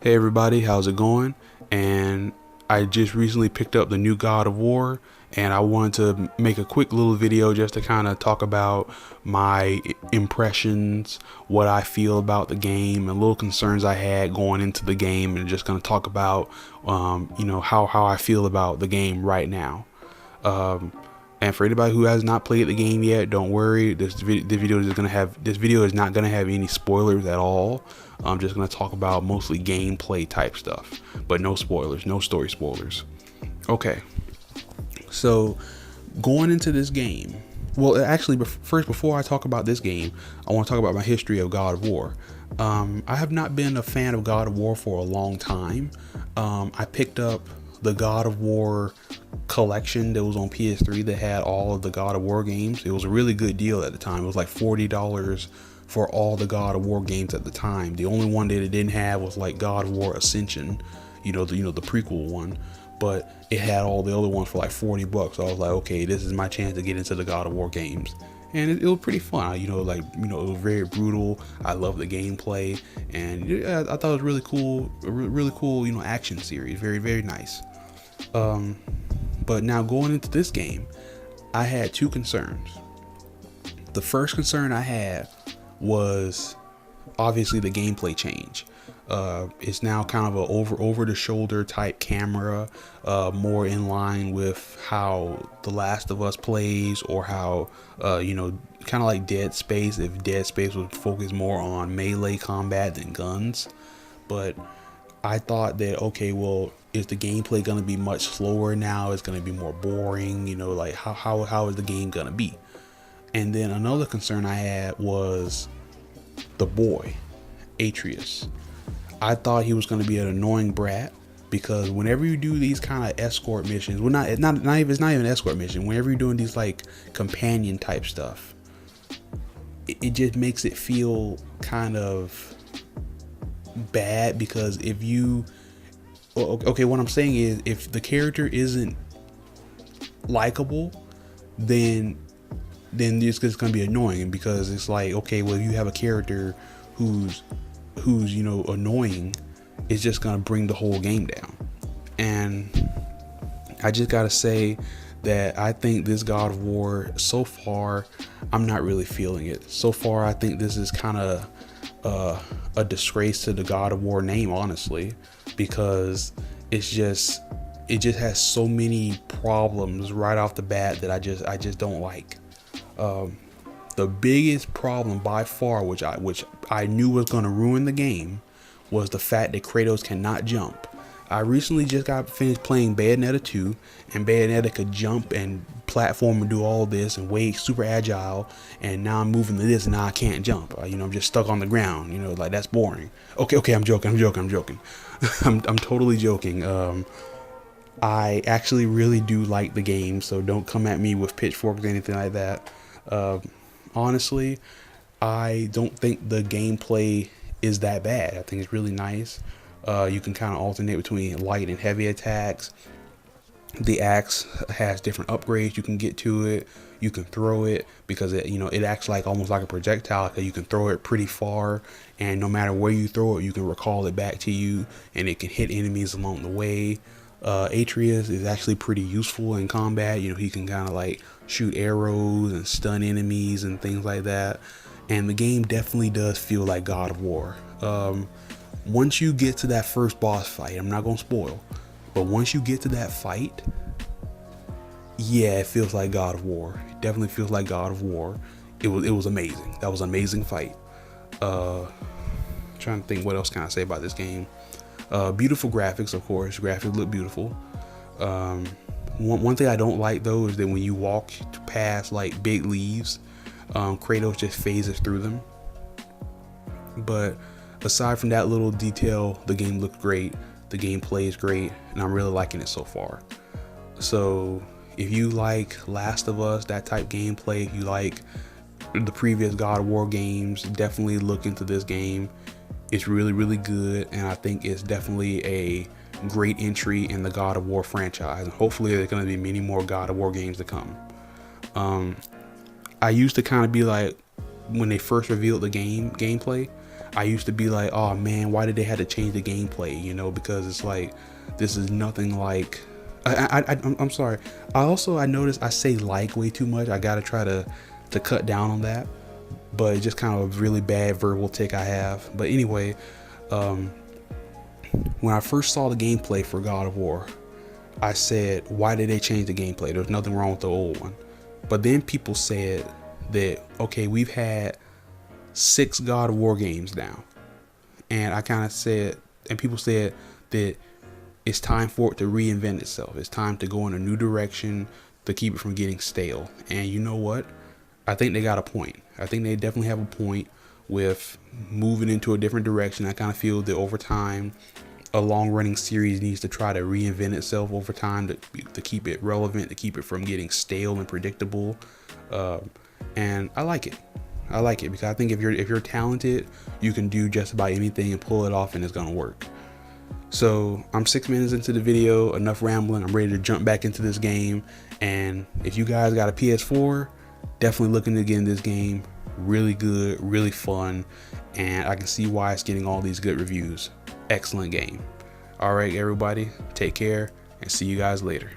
Hey everybody, how's it going? And I just recently picked up the new God of War, and I wanted to make a quick little video just to kind of talk about my impressions, what I feel about the game, and little concerns I had going into the game, and just gonna talk about, how I feel about the game right now. Um, and for anybody who has not played the game yet, don't worry. This video is not gonna have any spoilers at all. I'm just gonna talk about mostly gameplay type stuff, but no spoilers, no story spoilers. Okay, so going into this game, well, actually, first before I talk about this game, I want to talk about my history of God of War. I have not been a fan of God of War for a long time. I picked up the God of War collection that was on PS3 that had all of the God of War games. It was a really good deal at the time. It was like $40 for all the God of War games at the time. The only one that it didn't have was like God of War Ascension, the prequel one, but it had all the other ones for like $40. So I was like, okay, this is my chance to get into the God of War games. And it was pretty fun. It was very brutal. I love the gameplay, and yeah, I thought it was really cool, a really cool, action series. Very, very nice. But now going into this game, I had two concerns. The first concern I had was obviously the gameplay change. It's now kind of a over the shoulder type camera, more in line with how The Last of Us plays, or how kind of like Dead Space, if Dead Space would focus more on melee combat than guns. But I thought that, okay, well, is the gameplay going to be much slower now? It's going to be more boring, like how is the game going to be? And then another concern I had was the boy, Atreus. I thought he was going to be an annoying brat, because whenever you do these kind of escort missions, well, it's not even an escort mission. Whenever you're doing these like companion type stuff, it just makes it feel kind of bad, because what I'm saying is, if the character isn't likable, then it's just gonna be annoying, because it's like, okay, well, if you have a character who's annoying, it's just gonna bring the whole game down. And I just gotta say that I think this God of War, so far, I'm not really feeling it. So far, I think this is kind of a disgrace to the God of War name, honestly, because it just has so many problems right off the bat that I just don't like. The biggest problem by far, which I knew was going to ruin the game, was the fact that Kratos cannot jump. I recently just got finished playing Bayonetta 2, and Bayonetta could jump and platform and do all this and wait, super agile, and now I'm moving to this and now I can't jump. I'm just stuck on the ground, like that's boring. Okay, I'm joking. I'm totally joking. I actually really do like the game, so don't come at me with pitchforks or anything like that. Honestly, I don't think the gameplay is that bad. I think it's really nice. You can kind of alternate between light and heavy attacks. The axe has different upgrades you can get to it. You can throw it, because it acts like almost like a projectile. You can throw it pretty far, and no matter where you throw it, you can recall it back to you, and it can hit enemies along the way. Atreus is actually pretty useful in combat. He can kind of like shoot arrows and stun enemies and things like that. And the game definitely does feel like God of War. Once you get to that first boss fight, I'm not gonna spoil, but once you get to that fight, yeah, it feels like God of War. It definitely feels like God of War. It was amazing. That was an amazing fight. Trying to think what else can I say about this game. Beautiful graphics, of course. Graphics look beautiful. One thing I don't like, though, is that when you walk past like big leaves, Kratos just phases through them. But aside from that little detail, the game looks great. The gameplay is great, and I'm really liking it so far. So if you like Last of Us, that type gameplay, if you like the previous God of War games, definitely look into this game. It's really, really good, and I think it's definitely a great entry in the God of War franchise. And hopefully there's going to be many more God of War games to come. I used to kind of be like, when they first revealed the gameplay, I used to be like, oh man, why did they have to change the gameplay? You know, because it's like, this is nothing like. I'm sorry. I noticed I say like way too much. I gotta try to cut down on that. But it's just kind of a really bad verbal tick I have. But anyway, when I first saw the gameplay for God of War, I said, why did they change the gameplay? There's nothing wrong with the old one. But then people said that, okay, we've had 6 God of War games now. And I kind of said, and people said that it's time for it to reinvent itself. It's time to go in a new direction to keep it from getting stale. And you know what? I think they got a point. I think they definitely have a point with moving into a different direction. I kind of feel that over time, a long-running series needs to try to reinvent itself over time to keep it relevant, to keep it from getting stale and predictable. And I like it. I like it because I think if you're talented, you can do just about anything and pull it off, and it's gonna work. So I'm 6 minutes into the video, enough rambling. I'm ready to jump back into this game. And if you guys got a PS4, definitely looking to get in this game. Really good, really fun, and I can see why it's getting all these good reviews. Excellent game. All right, everybody, take care and see you guys later.